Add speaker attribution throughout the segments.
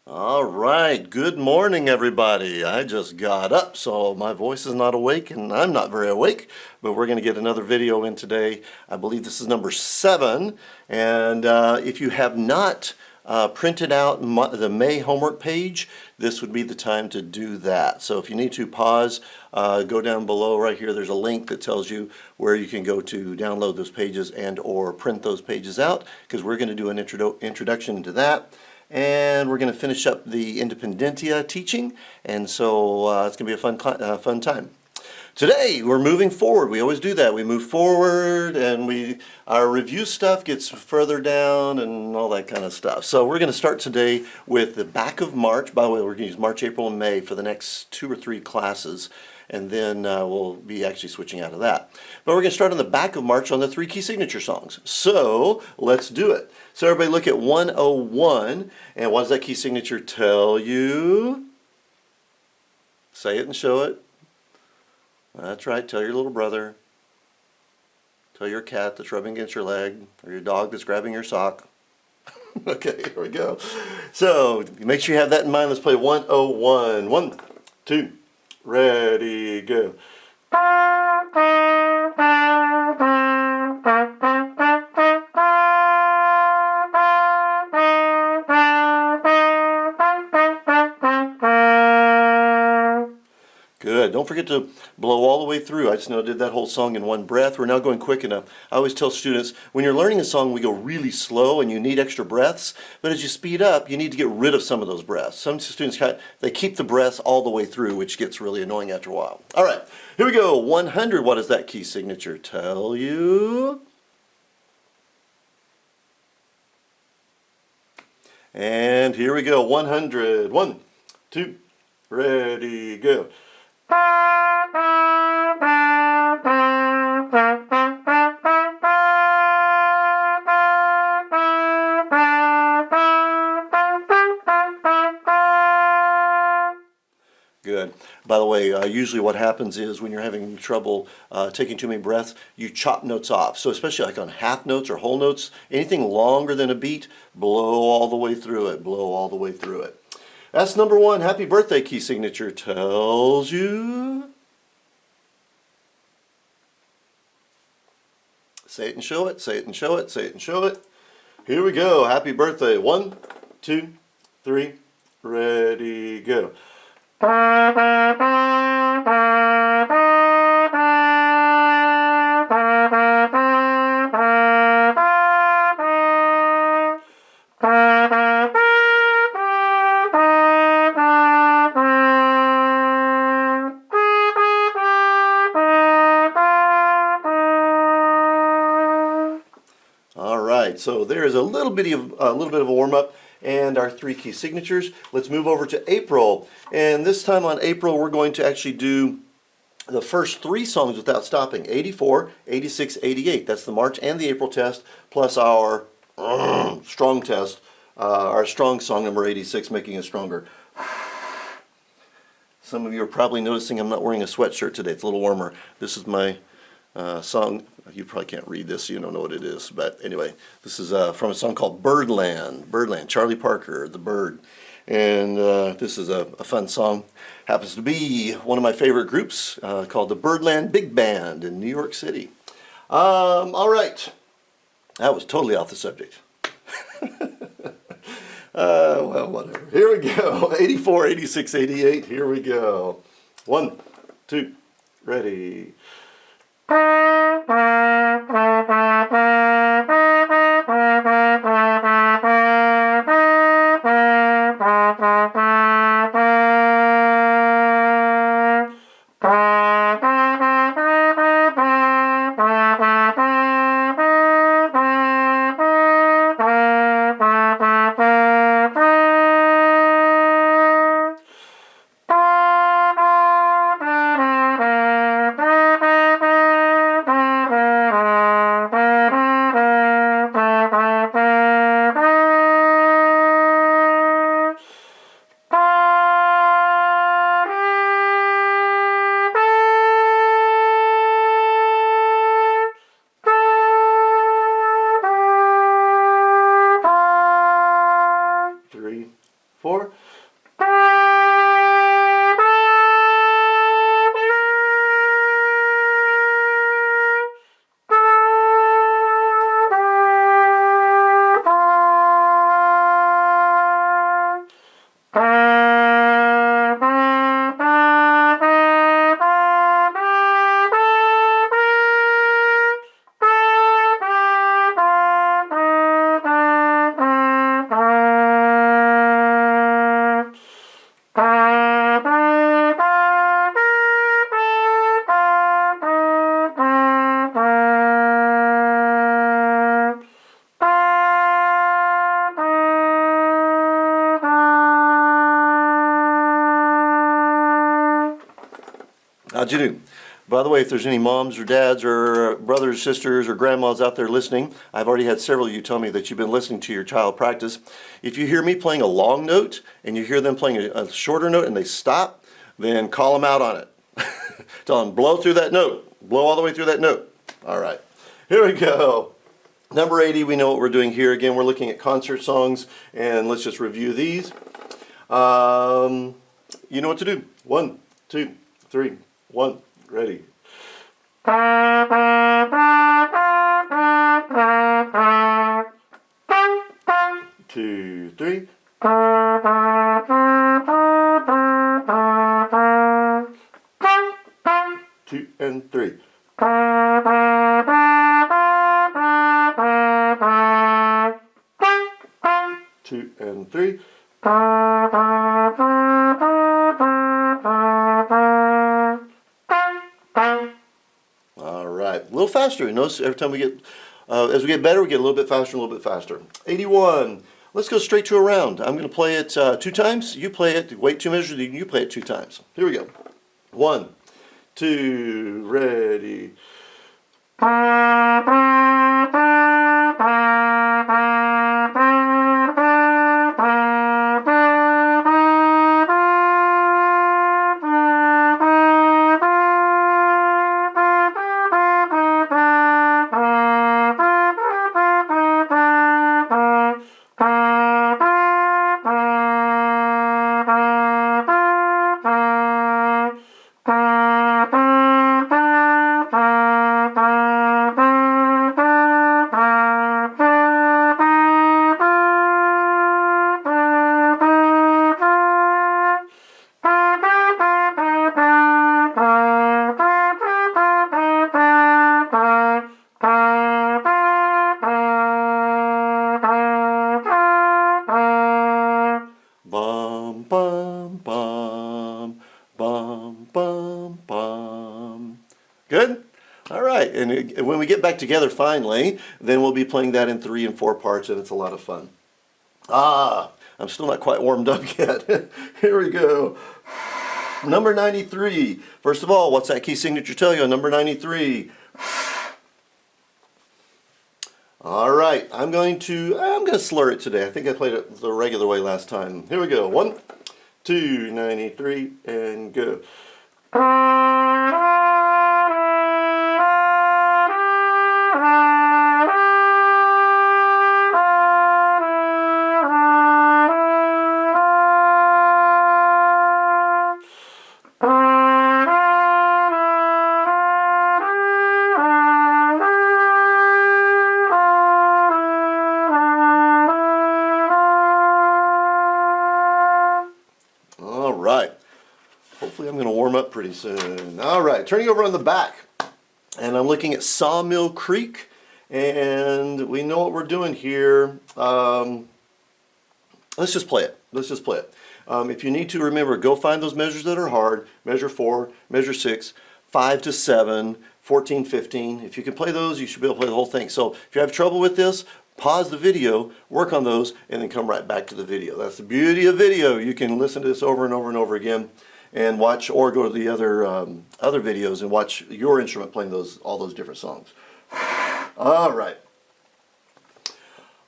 Speaker 1: All right, good morning, everybody. I just got up, so my voice is not awake, and I'm not very awake, but we're going to get another video in today. I believe this is number 7, and if you have not printed out the May homework page, this would be the time to do that. So if you need to pause, go down below right here. There's a link that tells you where you can go to download those pages and or print those pages out, because we're going to do an introduction to that. And we're going to finish up the Independentia teaching, and so it's going to be a fun time. Today we're moving forward. We always do that. We move forward, and our review stuff gets further down and all that kind of stuff. So we're going to start today with the back of March. By the way, we're going to use March, April, and May for the next 2 or 3 classes, and then we'll be actually switching out of that. But we're going to start on the back of March on the 3 key signature songs. So let's do it. So everybody look at 101, and what does that key signature tell you? Say it and show it. That's right, tell your little brother. Tell your cat that's rubbing against your leg, or your dog that's grabbing your sock. Okay, here we go. So make sure you have that in mind. Let's play 101. 1, 2, ready, go. Good. Don't forget to blow all the way through. I just know I did that whole song in one breath. We're now going quick enough. I always tell students, when you're learning a song, we go really slow and you need extra breaths. But as you speed up, you need to get rid of some of those breaths. Some students, they keep the breaths all the way through, which gets really annoying after a while. All right, here we go. 100. What does that key signature tell you? And here we go. 100. 1, 2, ready, go. Good. By the way, usually what happens is when you're having trouble taking too many breaths, you chop notes off. So especially like on half notes or whole notes, anything longer than a beat, blow all the way through it. Blow all the way through it. That's number 1. Happy birthday key signature tells you. Say it and show it, say it and show it, say it and show it. Here we go. Happy birthday. 1, 2, 3, ready, go. All right, so there is a little bit of a warm-up and our 3 key signatures. Let's move over to April, and this time on April we're going to actually do the first 3 songs without stopping: 84, 86, 88. That's the March and the April test, plus our strong test, our strong song number 86, making it stronger. Some of you are probably noticing I'm not wearing a sweatshirt today. It's a little warmer. This is my song. You probably can't read this, so you don't know what it is. But anyway, this is from a song called Birdland. Birdland, Charlie Parker, the bird. And this is a fun song. Happens to be one of my favorite groups called the Birdland Big Band in New York City. All right. That was totally off the subject. Well, whatever. Here we go. 84, 86, 88. Here we go. 1, 2, ready. How'd you do? By the way, if there's any moms or dads or brothers, sisters, or grandmas out there listening, I've already had several of you tell me that you've been listening to your child practice. If you hear me playing a long note and you hear them playing a shorter note and they stop, then call them out on it. Tell them, blow through that note. Blow all the way through that note. All right, here we go. Number 80, we know what we're doing here. Again, we're looking at concert songs, and let's just review these. You know what to do. 1, 2, 3, 1, ready. 2, 3. 2 and 3. 2 and 3. All right, a little faster. Notice every time we get, as we get better, we get a little bit faster, a little bit faster. 81. Let's go straight to a round. I'm going to play it 2 times. You play it. Wait 2 measures. You play it 2 times. Here we go. 1, 2, ready. Bum, bum, bum, bum, bum, bum. Good? All right, and when we get back together finally, then we'll be playing that in 3 and 4 parts, and it's a lot of fun. I'm still not quite warmed up yet. Here we go. Number 93. First of all, what's that key signature tell you on number 93? All right, I'm going to slur it today. I think I played it the regular way last time. Here we go. 1, 2, 93, and go. All right. Hopefully I'm going to warm up pretty soon. All right, turning over on the back. And I'm looking at Sawmill Creek. And we know what we're doing here. Let's just play it. Let's just play it. If you need to, remember, go find those measures that are hard. Measure 4, measure 6, 5 to 7, 14, 15. If you can play those, you should be able to play the whole thing. So if you have trouble with this, pause the video, work on those, and then come right back to the video. That's the beauty of video. You can listen to this over and over and over again and watch, or go to the other videos and watch your instrument playing all those different songs. All right.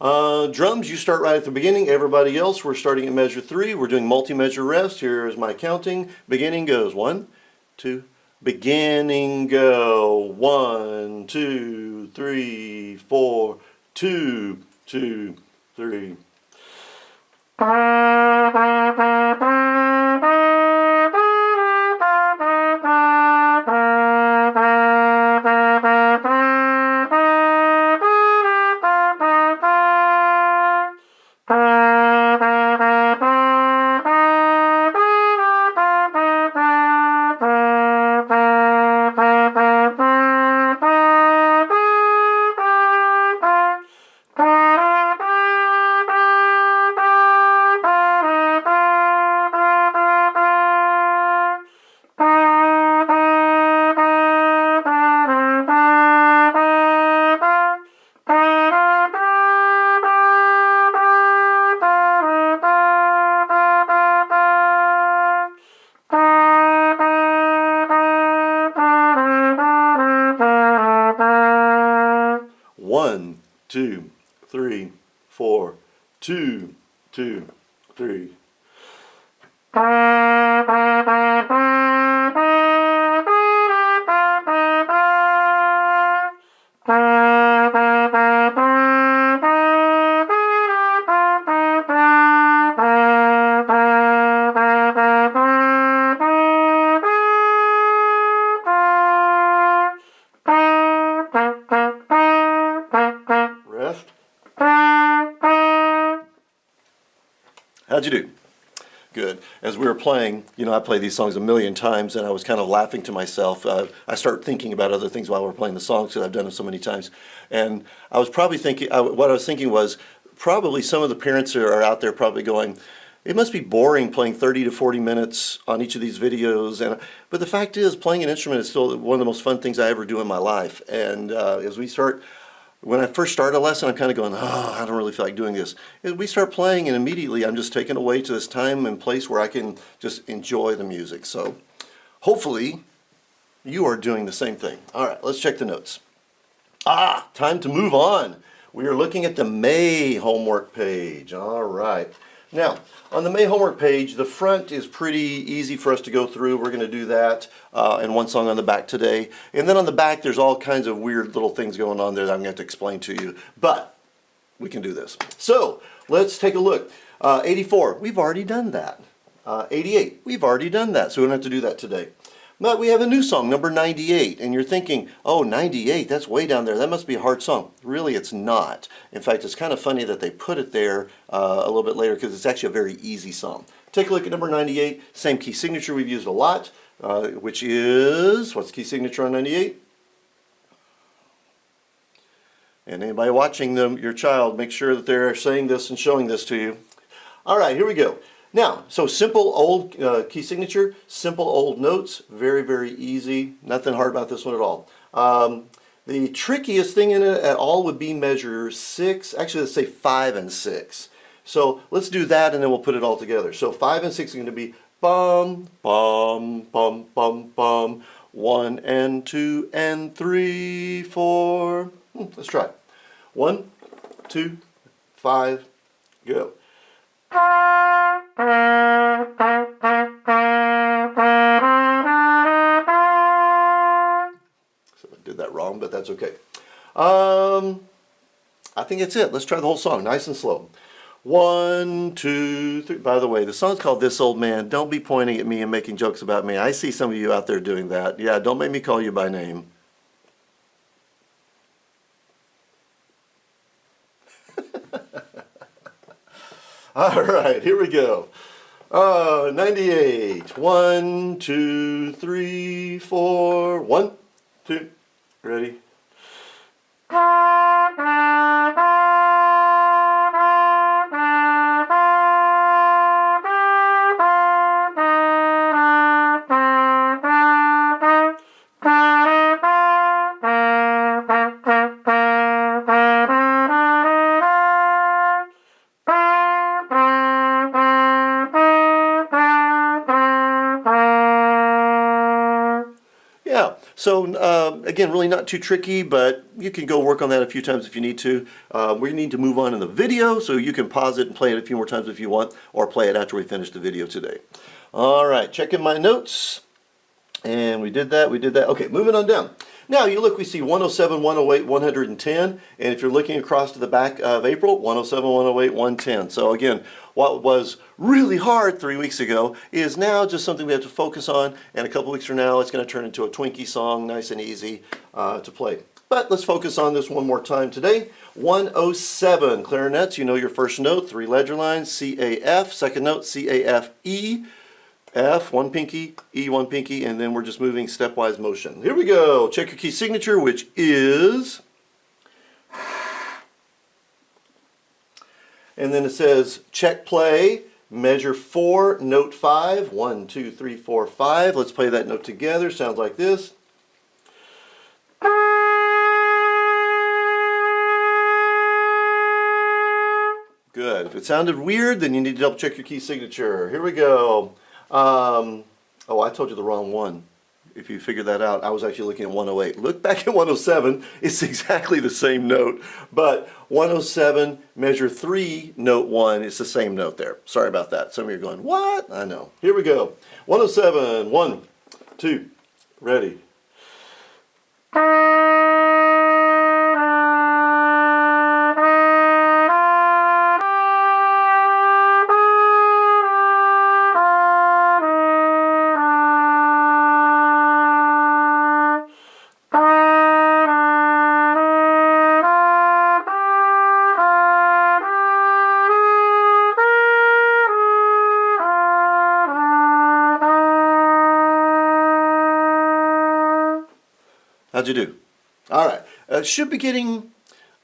Speaker 1: Drums, you start right at the beginning. Everybody else, we're starting at measure 3. We're doing multi-measure rest. Here is my counting. Beginning goes 1, 2, beginning go 1, 2, 3, 4, 2, 2, 3. 3, 4, 2, 2, 3. Rest. How'd you do? Good. As we were playing, you know, I play these songs a million times, and I was kind of laughing to myself. I start thinking about other things while we're playing the songs because I've done them so many times. And I was probably thinking, what I was thinking was, probably some of the parents are out there probably going, it must be boring playing 30 to 40 minutes on each of these videos. But the fact is, playing an instrument is still one of the most fun things I ever do in my life. And when I first start a lesson, I'm kind of going, oh, I don't really feel like doing this. And we start playing, and immediately I'm just taken away to this time and place where I can just enjoy the music. So hopefully you are doing the same thing. All right, let's check the notes. Time to move on. We are looking at the May homework page. All right. Now, on the May homework page, the front is pretty easy for us to go through. We're going to do that and one song on the back today. And then on the back, there's all kinds of weird little things going on there that I'm going to have to explain to you. But we can do this. So, let's take a look. 84, we've already done that. 88, we've already done that, so we don't have to do that today. But we have a new song, number 98, and you're thinking, oh, 98, that's way down there. That must be a hard song. Really, it's not. In fact, it's kind of funny that they put it there a little bit later because it's actually a very easy song. Take a look at number 98, same key signature we've used a lot, which is, what's the key signature on 98? And anybody watching your child, make sure that they're saying this and showing this to you. All right, here we go. Now, so simple old key signature, simple old notes, very, very easy. Nothing hard about this one at all. The trickiest thing in it at all would be measure 6, actually let's say 5 and 6. So let's do that and then we'll put it all together. So 5 and 6 are going to be bum, bum, bum, bum, bum, 1 and 2 and 3, 4. Let's try it. 1, 2, 5, go. So I did that wrong, but that's okay. I think that's it. Let's try the whole song, nice and slow. 1, 2, 3. By the way, the song's called This Old Man. Don't be pointing at me and making jokes about me. I see some of you out there doing that. Yeah, don't make me call you by name. All right, here we go. 98. 1, 2, 3, 4. 1, 2. Ready? Yeah, so again, really not too tricky, but you can go work on that a few times if you need to. We need to move on in the video, so you can pause it and play it a few more times if you want, or play it after we finish the video today. All right, checking my notes. And we did that, Okay, moving on down. Now you look, we see 107, 108, 110, and if you're looking across to the back of April, 107, 108, 110. So again, what was really hard 3 weeks ago is now just something we have to focus on, and a couple weeks from now it's going to turn into a Twinkie song, nice and easy to play. But let's focus on this one more time today. 107, clarinets, you know your first note, 3 ledger lines, C, A, F, second note, C, A, F, E, F, 1 pinky, E, 1 pinky, and then we're just moving stepwise motion. Here we go. Check your key signature, which is, and then it says check play, measure 4, note 5, 1, 2, 3, 4, 5. Let's play that note together. Sounds like this. Good. If it sounded weird, then you need to double check your key signature. Here we go. Oh, I told you the wrong one. if you figured that out, I was actually looking at 108. Look back at 107. It's exactly the same note, but 107, measure 3, note 1, it's the same note there. Sorry about that. Some of you are going, what? I know. Here we go. 107, 1, 2, ready. How'd you do? All right. Should be getting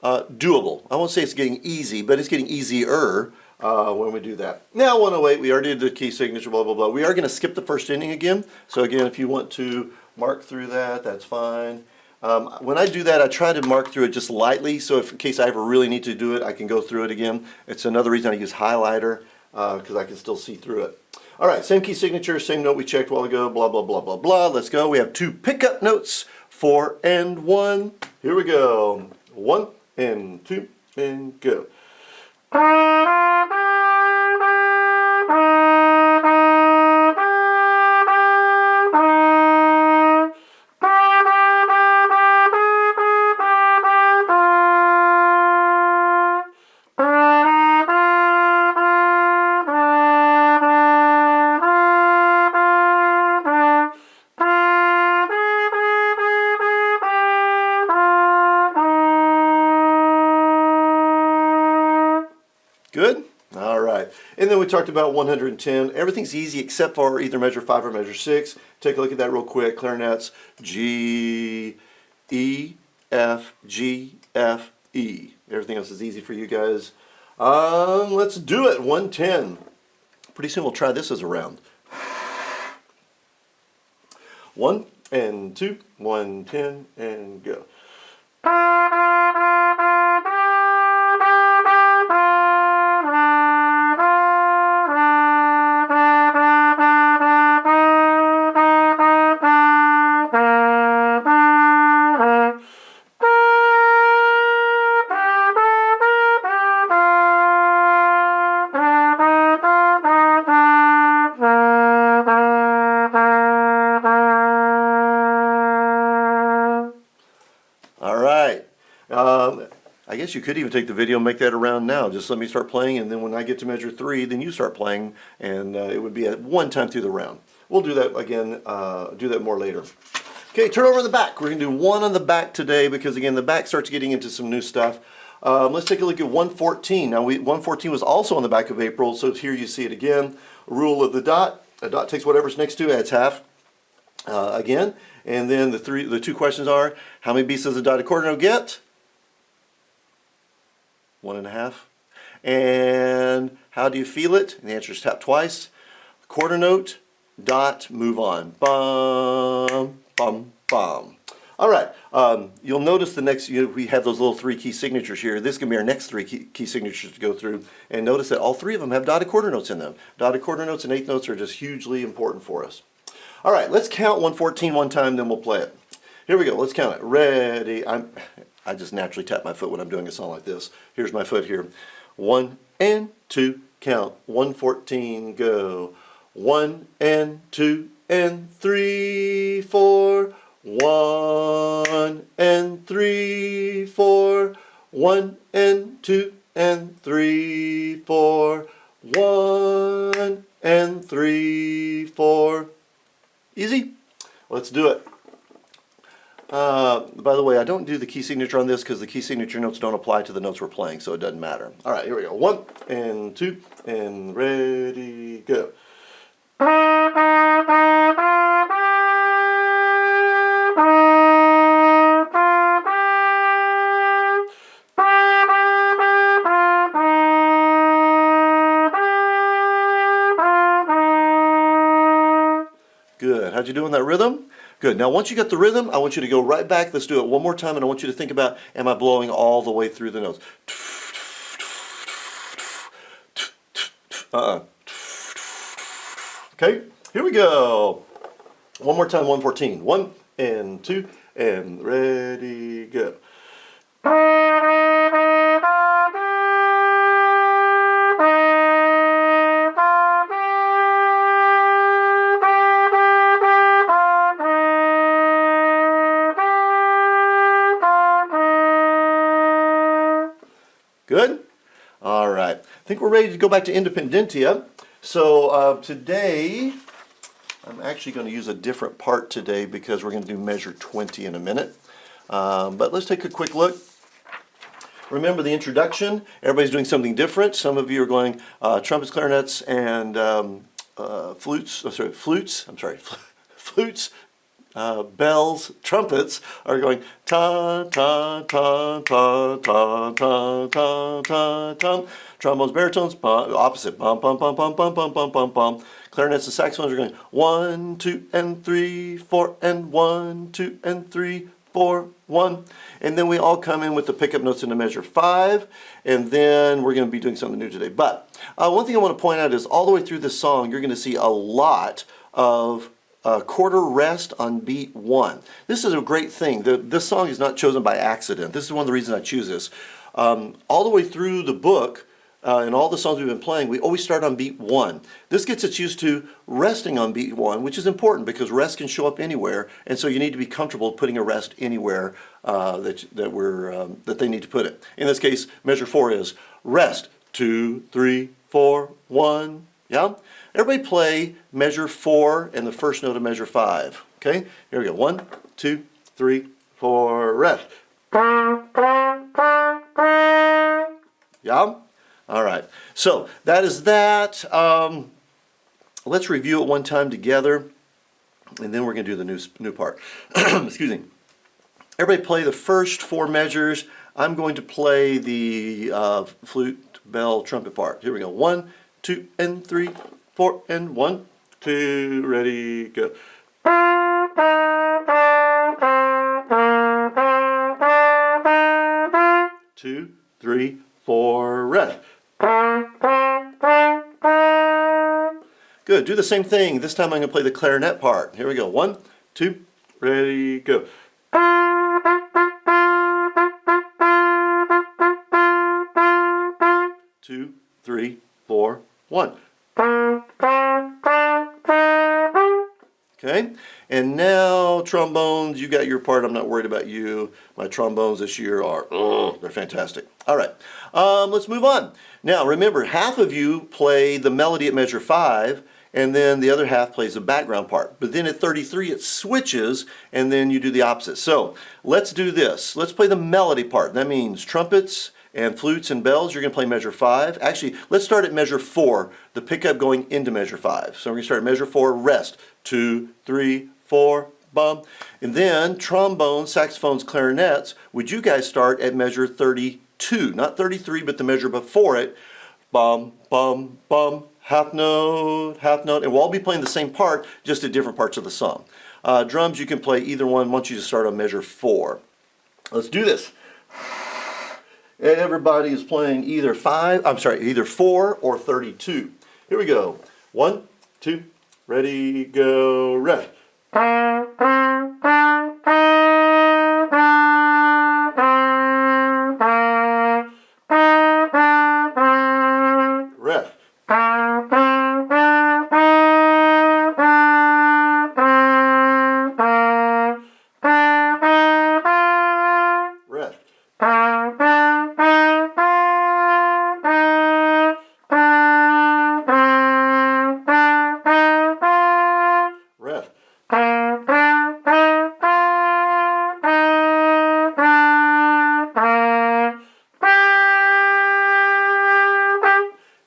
Speaker 1: doable. I won't say it's getting easy, but it's getting easier when we do that. Now 108, we already did the key signature, blah, blah, blah. We are going to skip the first ending again. So again, if you want to mark through that, that's fine. When I do that, I try to mark through it just lightly, so if in case I ever really need to do it, I can go through it again. It's another reason I use highlighter, because I can still see through it. All right, same key signature, same note we checked a while ago, blah, blah, blah, blah, blah. Let's go. We have 2 pickup notes, 4 and 1. Here we go. 1 and 2 and go. Good? All right. And then we talked about 110. Everything's easy except for either measure 5 or measure 6. Take a look at that real quick. Clarinets, G, E, F, G, F, E. Everything else is easy for you guys. Let's do it. 110. Pretty soon we'll try this as a round. 1 and 2, 110, and go. All right. I guess you could even take the video and make that around now. Just let me start playing, and then when I get to measure 3, then you start playing, and it would be at one time through the round. We'll do that again, do that more later. Okay, turn over the back. We're going to do 1 on the back today because, again, the back starts getting into some new stuff. Let's take a look at 114. Now, 114 was also on the back of April, so here you see it again. Rule of the dot. A dot takes whatever's next to it, adds half. Again, and then the 2 questions are, how many beats does a dotted quarter note get? 1.5. And how do you feel it? And the answer is tap twice. Quarter note, dot, move on. Bum, bum, bum. All right, you'll notice the next, we have those little 3 key signatures here. This can be our next 3 key signatures to go through. And notice that all 3 of them have dotted quarter notes in them. Dotted quarter notes and 8th notes are just hugely important for us. All right, let's count 114 one time, then we'll play it. Here we go, let's count it. Ready. I just naturally tap my foot when I'm doing a song like this. Here's my foot here. 1 and 2, count. 114, go. 1 and 2 and 3, 4. 1 and 3, 4. 1 and 2 and 3, 4. 1 and 3, 4. Easy? Let's do it. By the way, I don't do the key signature on this because the key signature notes don't apply to the notes we're playing, so it doesn't matter. All right, here we go. 1 and 2 and ready, go. Good. How'd you do on that rhythm? Good. Now, once you get the rhythm, I want you to go right back. Let's do it one more time, and I want you to think about, am I blowing all the way through the notes? Okay, here we go. One more time, 114. 1 and 2 and ready, go. Good? All right. I think we're ready to go back to Independentia. So today, I'm actually going to use a different part today because we're going to do measure 20 in a minute. But let's take a quick look. Remember the introduction. Everybody's doing something different. Some of you are going trumpets, clarinets, and flutes. Flutes. Bells, trumpets are going ta ta ta ta ta ta ta ta ta. Trombones, baritones, opposite bum bum bum bum bum bum bum bum bum. Clarinets and saxophones are going 1, 2, and 3, 4, and 1, 2, and 3, 4, 1. And then we all come in with the pickup notes in the measure 5, and then we're going to be doing something new today. But one thing I want to point out is all the way through this song, you're going to see a lot of quarter rest on beat 1. This is a great thing. This song is not chosen by accident. This is one of the reasons I choose this. All the way through the book, and all the songs we've been playing, we always start on beat 1. This gets us used to resting on beat 1, which is important because rest can show up anywhere, and so you need to be comfortable putting a rest anywhere that they need to put it. In this case, measure 4 is rest, 2, 3, 4, 1. Yeah? Everybody play measure 4 and the first note of measure 5. Okay? Here we go. 1, 2, 3, 4, rest. Yeah? All right. So that is that. Let's review it one time together, and then we're going to do the new part. Excuse me. Everybody play the first 4 measures. I'm going to play the flute, bell, trumpet part. Here we go. 1, 2, and 3, 4, and 1, 2, ready, go. 2, 3, 4, rest. Good. Do the same thing. This time I'm going to play the clarinet part. Here we go. 1, 2, ready, go. 2, 3, 4, 1. Okay, and now trombones, you got your part. I'm not worried about you. My trombones this year are, they're fantastic. All right, let's move on. Now remember, half of you play the melody at measure 5, and then the other half plays the background part. But then at 33 it switches, and then you do the opposite. So let's do this. Let's play the melody part. That means trumpets and flutes and bells, you're going to play measure 5. Actually, let's start at measure 4, the pickup going into measure 5. So we're going to start at measure 4, rest. 2, 3, 4, bum. And then trombones, saxophones, clarinets, would you guys start at measure 32? Not 33, but the measure before it. Bum, bum, bum, half note, and we'll all be playing the same part, just at different parts of the song. Drums, you can play either one once you just start on measure 4. Let's do this. Everybody is playing either 4 or 32. Here we go. 1, 2, ready, go, rest. Rest. Rest. Rest.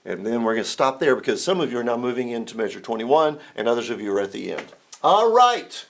Speaker 1: And then we're going to stop there because some of you are now moving into measure 21 and others of you are at the end. All right.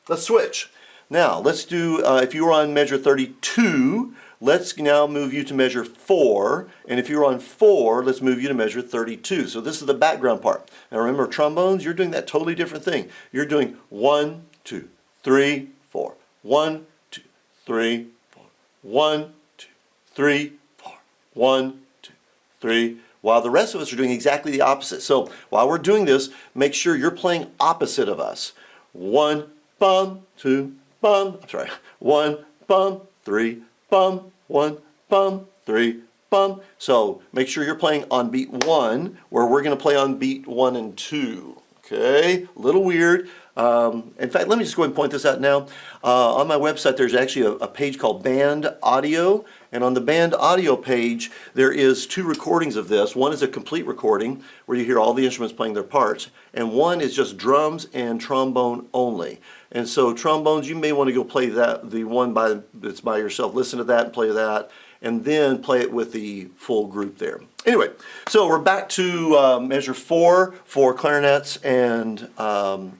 Speaker 1: Let's switch. Now, let's do, if you were on measure 32, let's now move you to measure 4. And if you're on 4, let's move you to measure 32. So this is the background part. Now remember, trombones, you're doing that totally different thing. You're doing 1, 2, 3, 4. 1, 2, 3, 4. 1, 2, 3, 4. 1, 2, 3, while the rest of us are doing exactly the opposite. So while we're doing this, make sure you're playing opposite of us. 1, bum, 2, bum. I'm sorry. 1, bum, 3, bum. 1, bum, 3, bum. So make sure you're playing on beat 1, where we're going to play on beat 1 and 2. Okay, a little weird. In fact, let me just go ahead and point this out now. On my website, there's actually a page called Band Audio, and on the Band Audio page, there is 2 recordings of this. One is a complete recording where you hear all the instruments playing their parts, and one is just drums and trombone only. And so trombones, you may want to go play that, the one that's by yourself. Listen to that and play that, and then play it with the full group there. Anyway, so we're back to measure 4 for clarinets and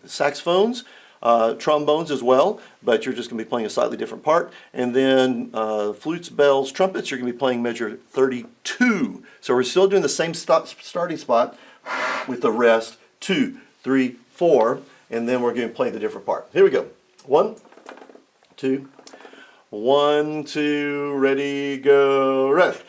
Speaker 1: saxophones, trombones as well, but you're just going to be playing a slightly different part. And then flutes, bells, trumpets, you're going to be playing measure 32. So we're still doing the same starting spot with the rest, 2, 3, 4, and then we're going to play the different part. Here we go. 1, 2, 1, 2, ready, go, rest.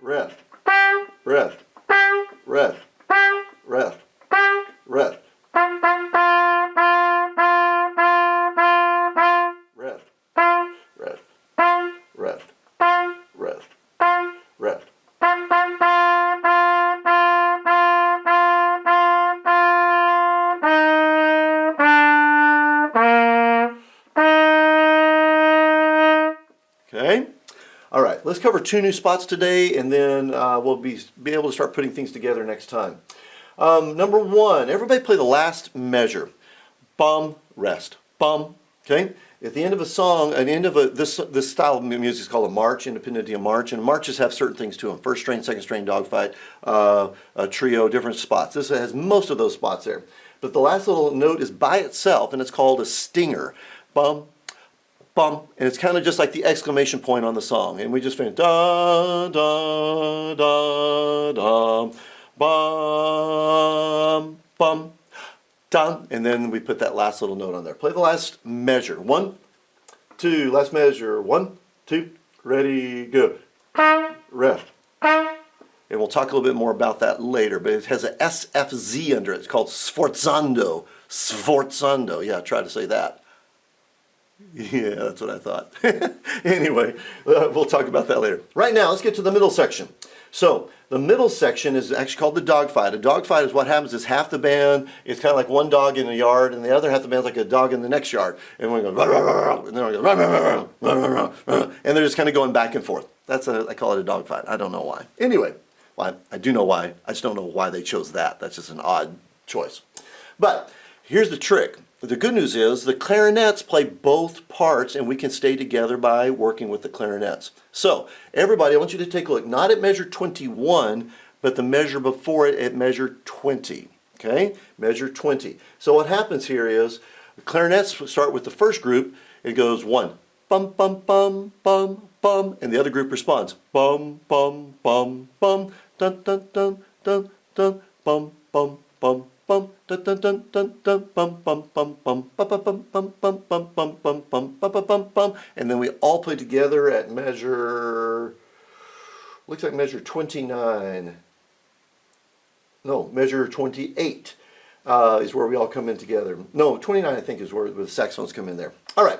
Speaker 1: Rest, rest, rest, rest, rest. Rest, rest, rest, rest, rest. Okay. All right, let's cover 2 new spots today, and then we'll be able to start putting things together next time. Number 1, everybody play the last measure. Bum, rest, bum. Okay. At the end of a song, at the end of this style of music is called a march, Independentia march, and marches have certain things to them. First strain, second strain, dogfight, a trio, different spots. This has most of those spots there. But the last little note is by itself, and it's called a stinger. Bum, bum, and it's kind of just like the exclamation point on the song. And we just finish da da da da, bum, bum, dum, and then we put that last little note on there. Play the last measure. 1, 2, last measure. 1, 2, ready, go. Rest. And we'll talk a little bit more about that later, but it has a SFZ under it. It's called sforzando. Sforzando. Yeah, try to say that. Yeah, that's what I thought. Anyway, we'll talk about that later. Right now, let's get to the middle section. So the middle section is actually called the dogfight. A dogfight is what happens is half the band, it's kind of like one dog in the yard, and the other half of the band is like a dog in the next yard. And we go, rah, rah, rah, and then we go, rah, rah, rah, rah, rah, rah, and they're just kind of going back and forth. I call it a dogfight. I don't know why. Anyway, well, I do know why. I just don't know why they chose that. That's just an odd choice. But here's the trick. The good news is the clarinets play both parts, and we can stay together by working with the clarinets. So everybody, I want you to take a look, not at measure 21, but the measure before it at measure 20. Okay, measure 20. So what happens here is the clarinets start with the first group. It goes 1, bum, bum, bum, bum, bum, and the other group responds, bum, bum, bum, bum, dun, dun, dun, dun, dun, bum, bum, bum. Bum dun dun dun dun dun bum bum bum bum bum bum bum bum bum bum bum bum bum bum bum bum, and then we all play together at measure, looks like measure 29. No, measure 28 is where we all come in together. No, 29 I think is where the saxophones come in there. All right,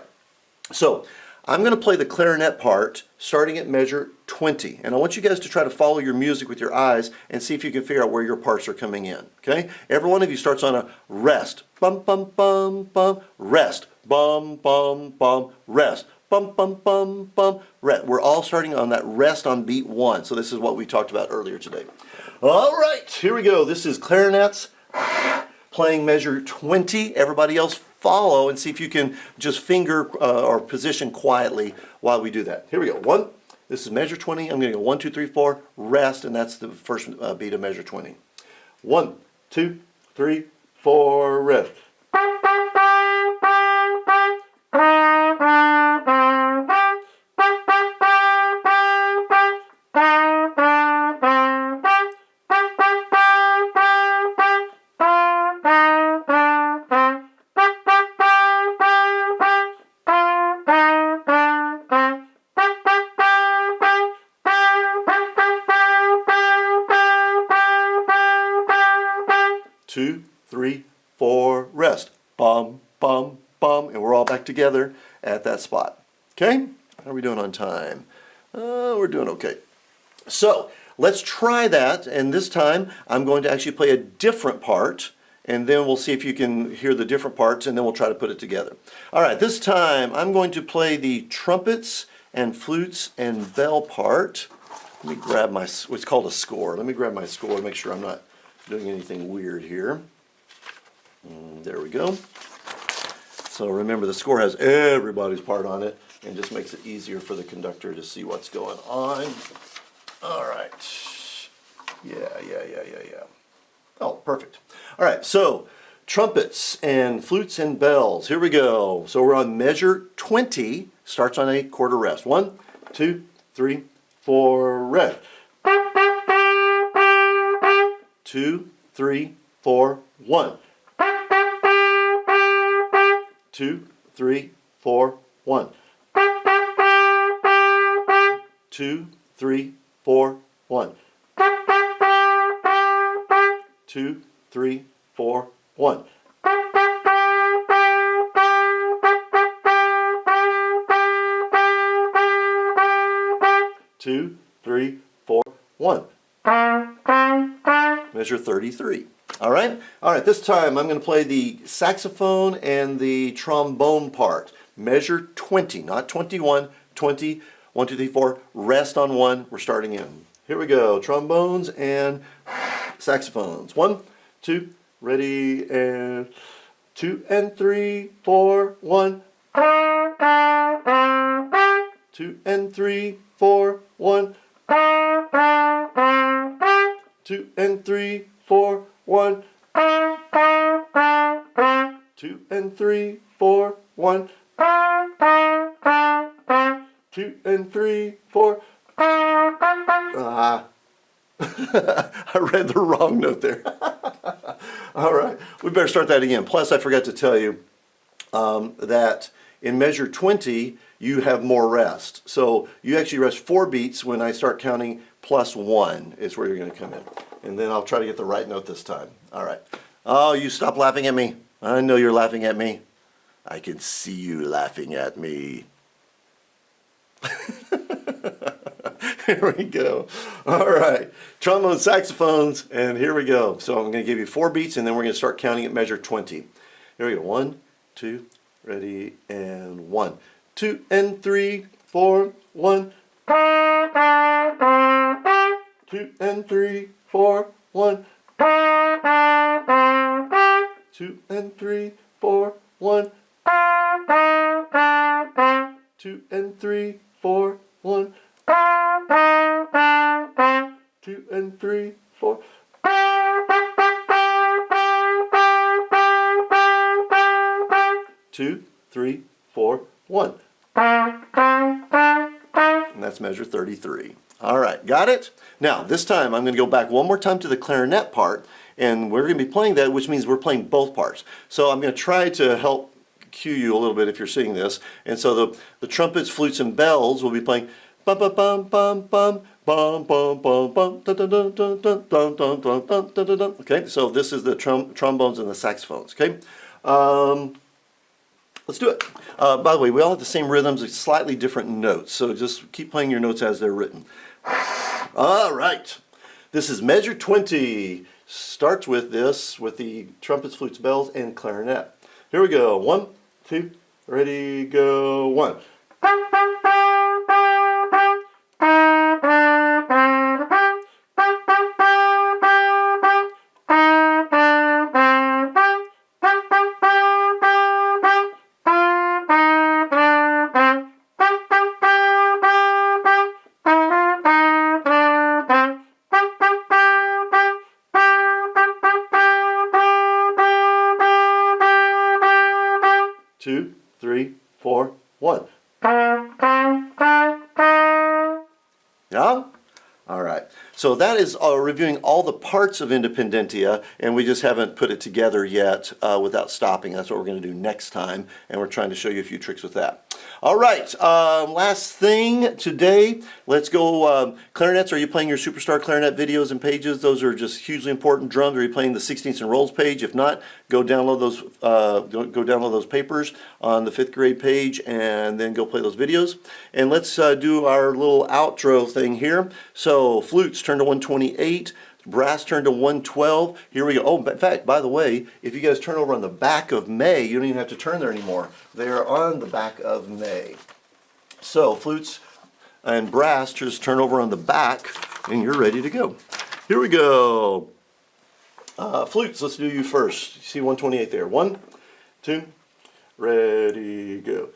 Speaker 1: so I'm going to play the clarinet part starting at measure 20. And I want you guys to try to follow your music with your eyes and see if you can figure out where your parts are coming in. Okay? Every one of you starts on a rest. Bum, bum, bum, bum, rest. Bum, bum, bum, rest. Bum, bum, bum, bum, rest. We're all starting on that rest on beat 1. So this is what we talked about earlier today. All right, here we go. This is clarinets playing measure 20. Everybody else follow and see if you can just finger or position quietly while we do that. Here we go. 1, this is measure 20. I'm going to go 1, 2, 3, 4, rest, and that's the first beat of measure 20. 1, 2, 3, 4, rest. 2, 3, 4, rest. Bum, bum, bum, and we're all back together at that spot. Okay? How are we doing on time? We're doing okay. So let's try that, and this time I'm going to actually play a different part, and then we'll see if you can hear the different parts, and then we'll try to put it together. All right, this time I'm going to play the trumpets and flutes and bell part. Let me grab my, what's called a score. Let me grab my score to make sure I'm not doing anything weird here. There we go. So remember, the score has everybody's part on it and just makes it easier for the conductor to see what's going on. All right. Yeah. Oh, perfect. All right, so trumpets and flutes and bells. Here we go. So we're on measure 20, starts on a quarter rest. 1, 2, 3, 4, rest. 2, 3, 4, 1. 2, 3, 4, 1. 2, 3, 4, 1. 2, 3, 4, 1. 2, 3, 4, 1. Measure 33. All right, this time I'm going to play the saxophone and the trombone part. Measure 20, not 21, 20, 1, 2, 3, 4, rest on 1. We're starting in. Here we go, trombones and saxophones. 1, 2, ready, and 2 and 3, 4, 1. 2 and 3, 4, 1. 2 and 3, 4, 1. 2 and 3, 4, 1. 2 and 3, 4. I read the wrong note there. All right, we better start that again. Plus, I forgot to tell you that in measure 20, you have more rest. So you actually rest 4 beats when I start counting plus 1 is where you're going to come in. And then I'll try to get the right note this time. All right. Oh, you stop laughing at me. I know you're laughing at me. I can see you laughing at me. Here we go. All right. Trombone, saxophones, and here we go. So I'm going to give you 4 beats, and then we're going to start counting at measure 20. Here we go. 1, 2, ready, and 1. 2 and 3, 4, 1. 2 and 3, 4, 1. 2 and 3, 4, 1. 2 and 3, 4, 1. 2 and 3, 4. 2, 3, 4, 1. And that's measure 33. All right, got it? Now, this time I'm going to go back one more time to the clarinet part, and we're going to be playing that, which means we're playing both parts. So I'm going to try to help cue you a little bit if you're seeing this. And so the trumpets, flutes, and bells will be playing bum bum bum bum bum bum bum bum bum dun dun dun dun dun dun dun dun dun dun dun dun. Okay, so this is the trombones and the saxophones. Okay, let's do it. By the way, we all have the same rhythms, slightly different notes. So just keep playing your notes as they're written. All right, this is measure 20. Starts with this, with the trumpets, flutes, bells, and clarinet. Here we go. 1, 2, ready, go. 1. 2, 3, 4, 1. Yeah? All right. So that is reviewing all the parts of Independentia, and we just haven't put it together yet without stopping. That's what we're going to do next time, and we're trying to show you a few tricks with that. All right, last thing today, let's go clarinets. Are you playing your Superstar Clarinet videos and pages? Those are just hugely important drums. Are you playing the 16ths and rolls page? If not, go download those papers on the 5th grade page and then go play those videos. And let's do our little outro thing here. So flutes turn to 128. Brass turned to 112. Here we go. Oh, in fact, by the way, if you guys turn over on the back of May, you don't even have to turn there anymore. They are on the back of May. So flutes and brass just turn over on the back, and you're ready to go. Here we go. Flutes, let's do you first. You see 128 there. 1, 2, ready, go.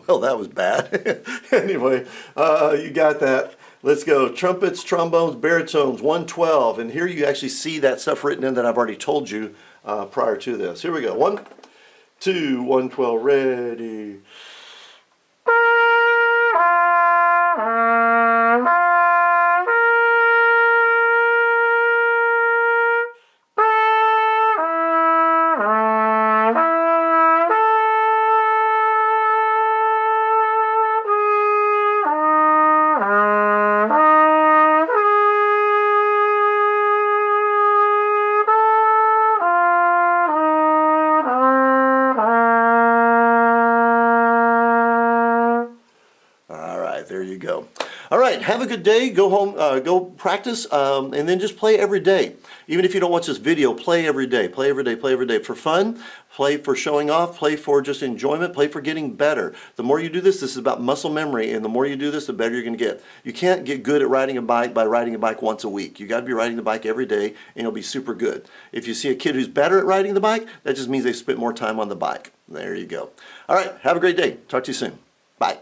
Speaker 1: Well, that was bad. Anyway, you got that. Let's go. Trumpets, trombones, baritones, 112. And here you actually see that stuff written in that I've already told you prior to this. Here we go. 1, 2, 112, ready. There you go. All right, have a good day. Go home, go practice, and then just play every day. Even if you don't watch this video, play every day. Play every day, play every day. For fun, play for showing off, play for just enjoyment, play for getting better. The more you do this is about muscle memory, and the more you do this, the better you're going to get. You can't get good at riding a bike by riding a bike once a week. You got to be riding the bike every day, and you'll be super good. If you see a kid who's better at riding the bike, that just means they spent more time on the bike. There you go. All right, have a great day. Talk to you soon. Bye.